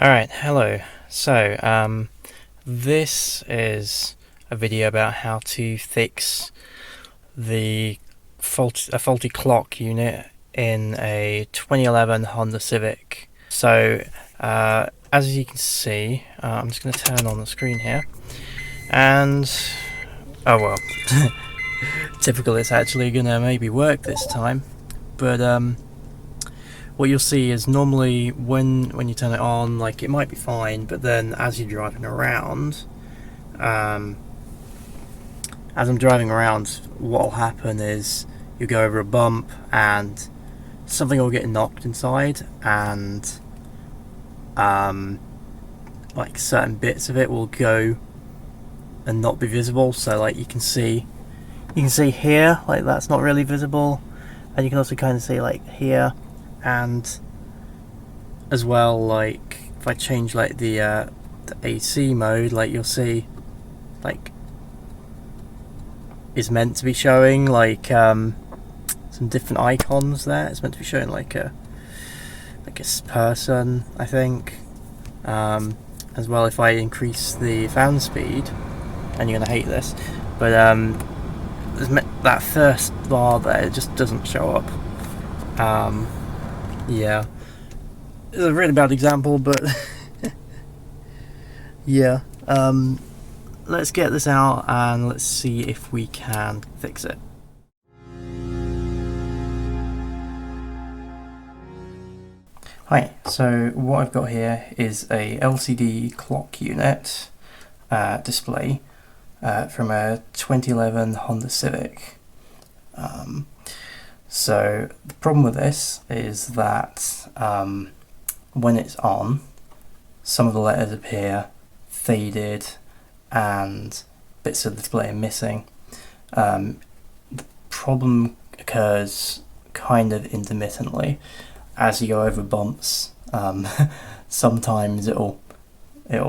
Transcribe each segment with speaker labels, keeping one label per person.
Speaker 1: Alright, hello. This is a video about how to fix a faulty clock unit in a 2011 Honda Civic. As you can see, I'm just going to turn on the screen here, and oh well, typical. It's actually going to maybe work this time, but what you'll see is normally when you turn it on, like, it might be fine, but then as you're driving around, as I'm driving around, what'll happen is you go over a bump and something will get knocked inside, and like certain bits of it will go and not be visible. So like you can see here, like that's not really visible, and you can also kind of see like here. And as well, like if I change like the AC mode, like you'll see like it's meant to be showing like some different icons there. It's meant to be showing like a person, I think. As well, if I increase the fan speed, and you're gonna hate this, but that first bar there, it just doesn't show up. Yeah, it's a really bad example, but yeah. Let's get this out and let's see if we can fix it. Hi, so what I've got here is a LCD clock unit display from a 2011 Honda Civic. So the problem with this is that when it's on, some of the letters appear faded and bits of the display are missing. The problem occurs kind of intermittently as you go over bumps. Sometimes it'll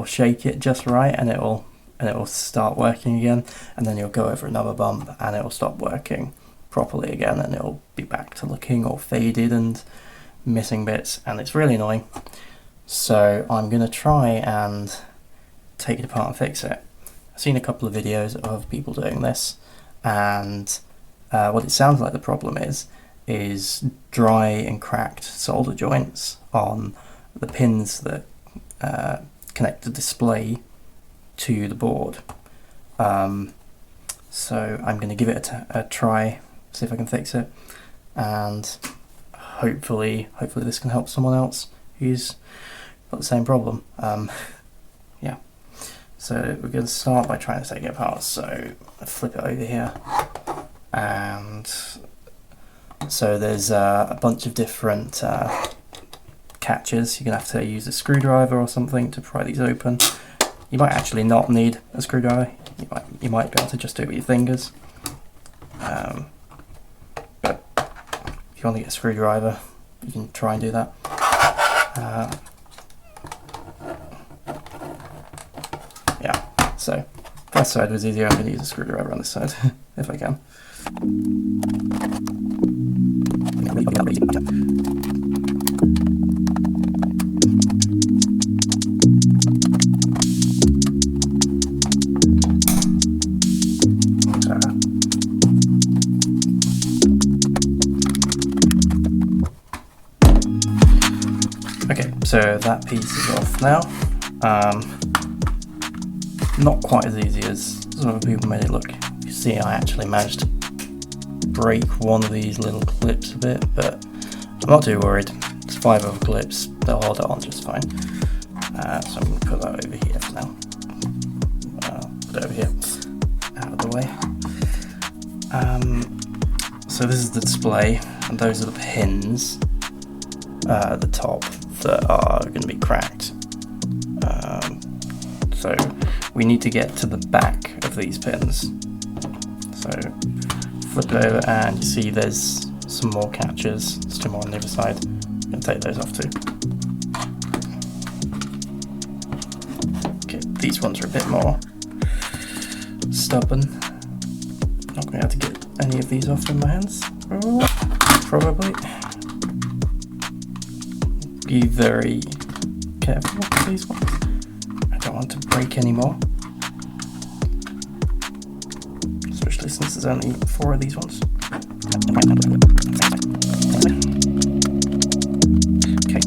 Speaker 1: shake it just right, and it'll start working again, and then you'll go over another bump and it'll stop working properly again, and it'll be back to looking all faded and missing bits, and it's really annoying. So I'm going to try and take it apart and fix it. I've seen a couple of videos of people doing this, and what it sounds like the problem is dry and cracked solder joints on the pins that connect the display to the board. So I'm going to give it a try, see if I can fix it, and hopefully this can help someone else who's got the same problem. Yeah, so we're going to start by trying to take it apart. So I flip it over here, and so there's a bunch of different catches. You're going to have to use a screwdriver or something to pry these open. You might actually not need a screwdriver. You might be able to just do it with your fingers. But if you want to get a screwdriver, you can try and do that. Yeah, so first side was easier. I'm going to use a screwdriver on this side if I can. Okay, so that piece is off now. Not quite as easy as some other people made it look. You see, I actually managed to break one of these little clips a bit, but I'm not too worried. It's 5 other clips, they'll hold it on just fine. So I'm going to put that over here for now. Put it over here, out of the way. So this is the display, and those are the pins at the top that are going to be cracked. So we need to get to the back of these pins. So flip it over, and you see there's some more catches. There's 2 more on the other side. I'm going to take those off too. Okay, these ones are a bit more stubborn. Not going to be able to get any of these off in my hands. Probably. Be very careful with these ones. I don't want to break any more. Especially since there's only 4 of these ones. Okay.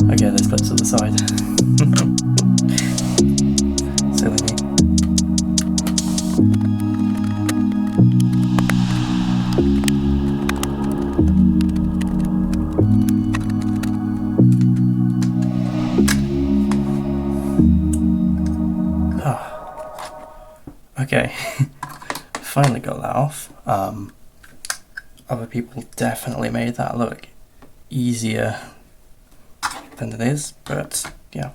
Speaker 1: Okay, there's clips at the side. Silly me. Okay, finally got that off. Other people definitely made that look easier than it is, but yeah,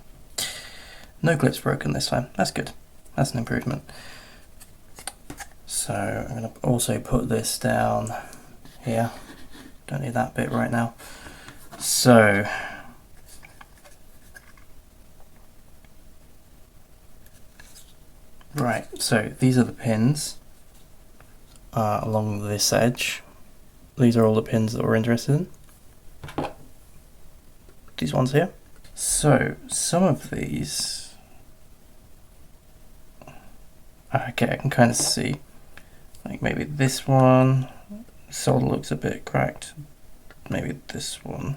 Speaker 1: no clips broken this time. That's good. That's an improvement. So I'm going to also put this down here. Don't need that bit right now. So right, so these are the pins along this edge. These are all the pins that we're interested in. These ones here. So some of these, okay, I can kind of see, like maybe this one, solder looks a bit cracked. Maybe this one's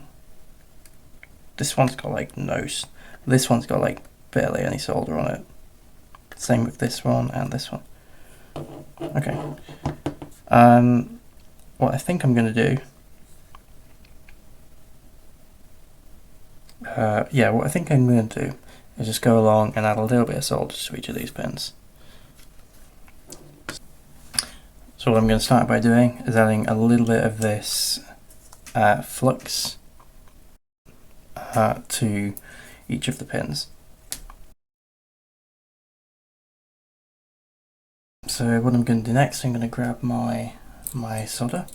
Speaker 1: got like this one's got like barely any solder on it. Same with this one and this one. Okay. What I think I'm going to do, what I think I'm going to do is just go along and add a little bit of solder to each of these pins. So what I'm going to start by doing is adding a little bit of this flux to each of the pins. So what I'm going to do next, I'm going to grab my solder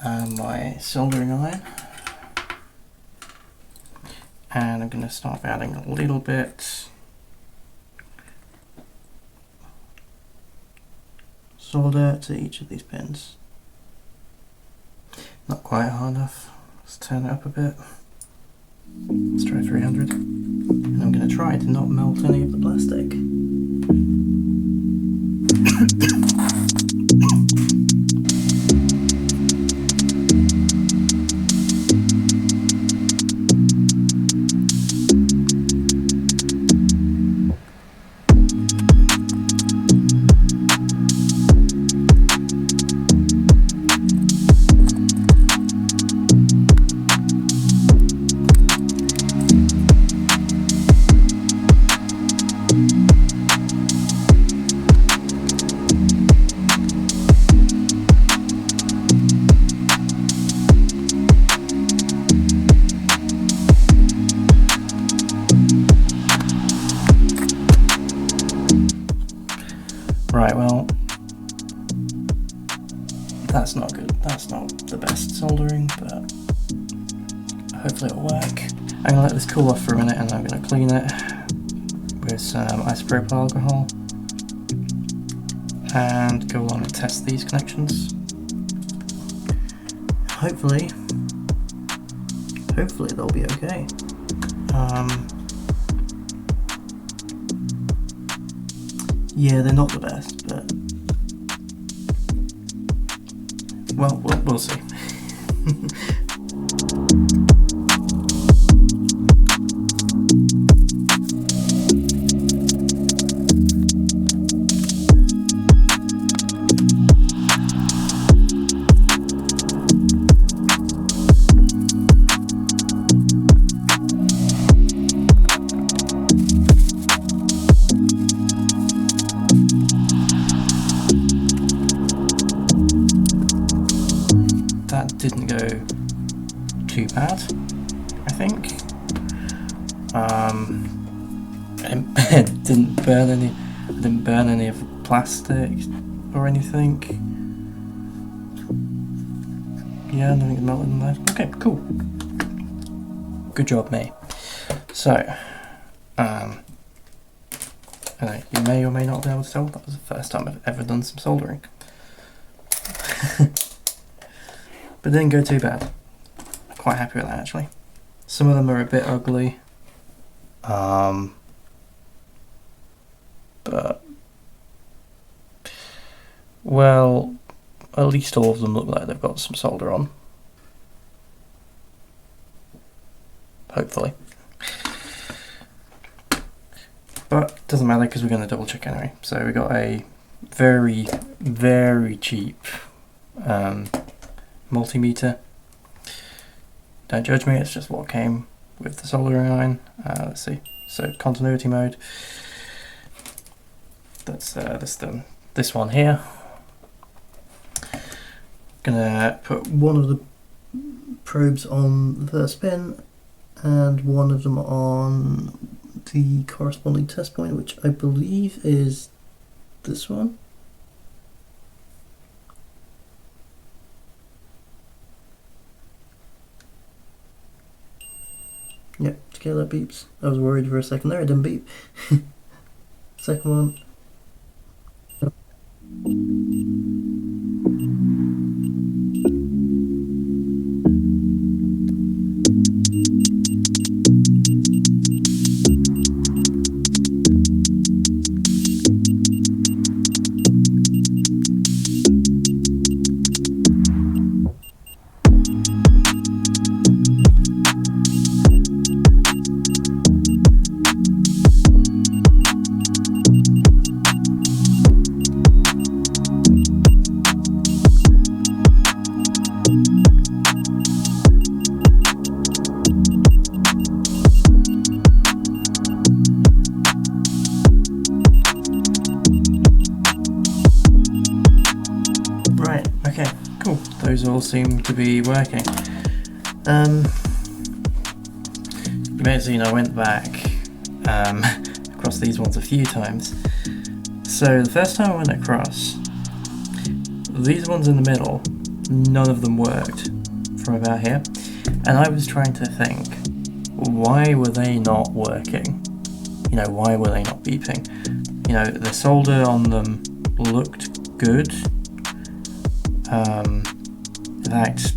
Speaker 1: and my soldering iron, and I'm going to start adding a little bit solder to each of these pins. Not quite hard enough. Let's turn it up a bit. Let's try 300. And I'm going to try to not melt any of the plastic. Right, well, that's not good. That's not the best soldering, but hopefully it'll work. I'm going to let this cool off for a minute and I'm going to clean it with some isopropyl alcohol and go along and test these connections. Hopefully they'll be okay. Yeah, they're not the best, but well, we'll see. That didn't go too bad, I think. It didn't burn any of the plastic or anything. Yeah, nothing's melted in there. Okay, cool. Good job, me. So, I know, you may or may not be able to tell, that was the first time I've ever done some soldering. But it didn't go too bad. I'm quite happy with that, actually. Some of them are a bit ugly. But, well, at least all of them look like they've got some solder on. Hopefully. But doesn't matter because we're going to double check anyway. So we got a very, very cheap multimeter. Don't judge me, it's just what came with the soldering iron. Let's see. So continuity mode. That's this one here. Gonna put one of the probes on the first pin and one of them on the corresponding test point, which I believe is this one. Yep, scale that beeps. I was worried for a second there, it didn't beep. Second one. Right, okay, cool. Those all seem to be working. You may have seen I went back across these ones a few times. So the first time I went across, these ones in the middle, none of them worked from about here. And I was trying to think, why were they not working? You know, why were they not beeping? You know, the solder on them looked good. In fact,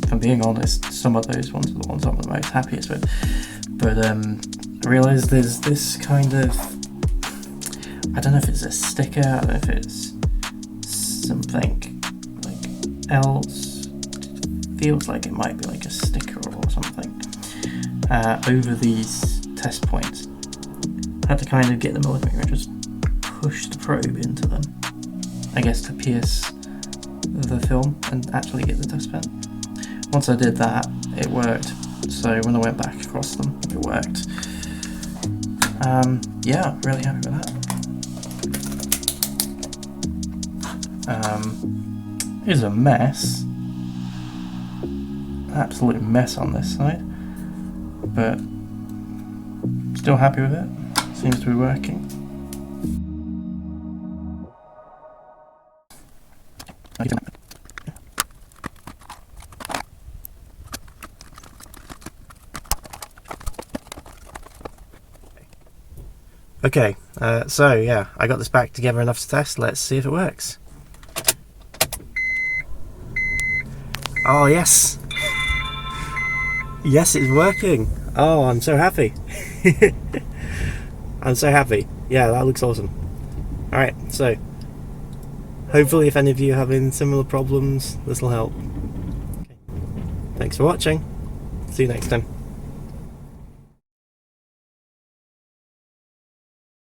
Speaker 1: if I'm being honest, some of those ones are the ones I'm the most happiest with. But I realised there's this kind of, I don't know if it's a sticker, I don't know if it's something like else. Feels like it might be like a sticker or something over these test points. I had to kind of get the millimeter and just push the probe into them, I guess, to pierce the film and actually get the test pen. Once I did that, it worked. So when I went back across them, it worked. Yeah, really happy with that. It's a mess. Absolute mess on this side, but still happy with it. Seems to be working. Okay, so yeah, I got this back together enough to test. Let's see if it works. Oh yes! Yes, it's working! Oh, I'm so happy! I'm so happy. Yeah, that looks awesome. Alright, so hopefully if any of you are having similar problems, this will help. Okay. Thanks for watching. See you next time.